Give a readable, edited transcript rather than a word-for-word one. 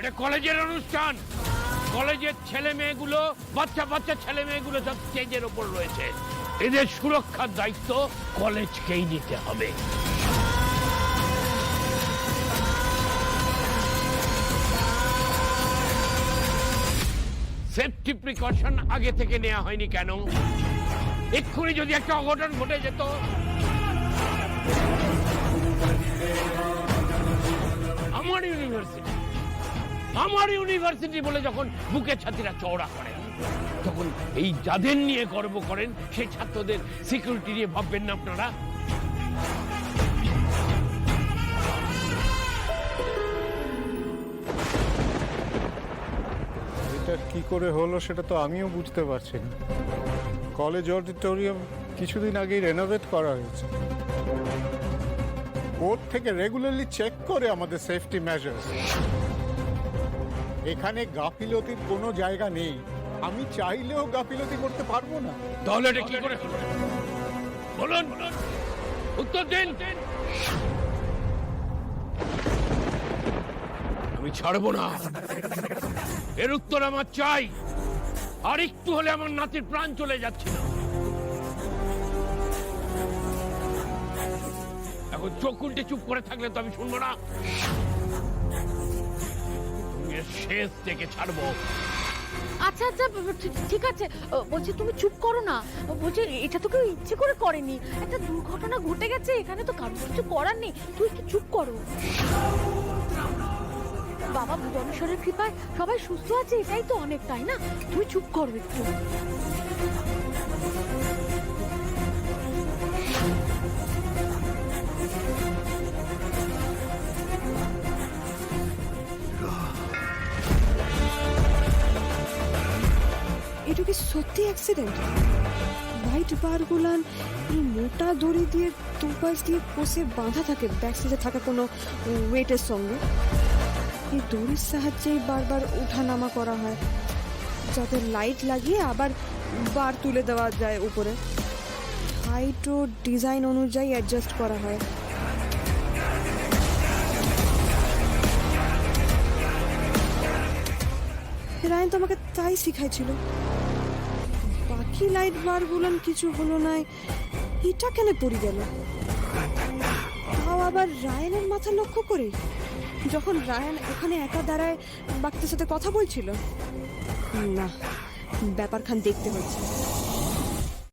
এটা কলেজের অনুষ্ঠান। কলেজের ছেলে মেয়েগুলো, বাচ্চা বাচ্চা ছেলে মেয়েগুলো সব স্টেজের ওপর রয়েছে। এদের সুরক্ষার দায়িত্ব কলেজকেই নিতে হবে। সেফটি প্রিকশন আগে থেকে নেওয়া হয়নি কেন? এক্ষুনি যদি একটা অঘটন ঘটে যেত। আমার ইউনিভার্সিটি বলে যখন বুকের ছাতিরা চওড়া করেন, তখন এই যাদের নিয়ে গর্ব করেন সেই ছাত্রদের সিকিউরিটি নিয়ে ভাববেন না আপনারা? এটা কি করে হলো সেটা তো আমিও বুঝতে পারছি না। কলেজ অডিটোরিয়াম কিছুদিন আগেই রেনোভেট করা হয়েছে। কোর্ট থেকে রেগুলারলি চেক করে আমাদের সেফটি মেজার্স। এখানে গাফিলতির কোনো জায়গা নেই। আমি চাইলেও গাফিলতি করতে পারবো না। তাহলে এটা কি করে হলো? বলুন, উত্তর দিন। আমি ছাড়বো না, এর উত্তর আমার চাই। আর একটু হলে আমার নাতির প্রাণ চলে যাচ্ছিল। এখন চোখ উল্টে চুপ করে থাকলে তো আমি শুনবো না। শেষ থেকে ছাড়বো। আচ্ছা আচ্ছা, ঠিক আছে। বলছি তুমি চুপ করো না। বলছি এটা তো কেউ ইচ্ছে করে করেনি, একটা দুর্ঘটনা ঘটে গেছে, এখানে তো কারোর কিছু করার নেই। তুই একটু চুপ করো। বাবা ভুবনেশ্বরের কৃপায় সবাই সুস্থ আছে, এটাই তো অনেক, তাই না? তুই চুপ করো একটু। এটা কি সত্যি অ্যাক্সিডেন্ট? হোয়াইট বারগুলান এই মোটা দড়ি দিয়ে দুপাশ দিয়ে কষে বাঁধা থাকে ব্যাক সাইডে থাকা কোনো ওয়েটের সঙ্গে। এই দড়ির সাহায্যেই বারবার ওঠানামা করা হয়, যাতে লাইট লাগিয়ে আবার বার তুলে দেওয়া যায় উপরে। হাইট ও ডিজাইন অনুযায়ী অ্যাডজাস্ট করা হয়। রায়ন তো আমাকে তাই শিখাইছিল। বাকি লাইট বারগুলো কিছু হলো না, এটা কেন পড়ে গেল? তাও আবার রায়নের মাথা লক্ষ্য করে, যখন রায়ন ওখানে একা দাঁড়ায় বাকিদের সাথে কথা বলছিল। না, ব্যাপারখান দেখতে হচ্ছে।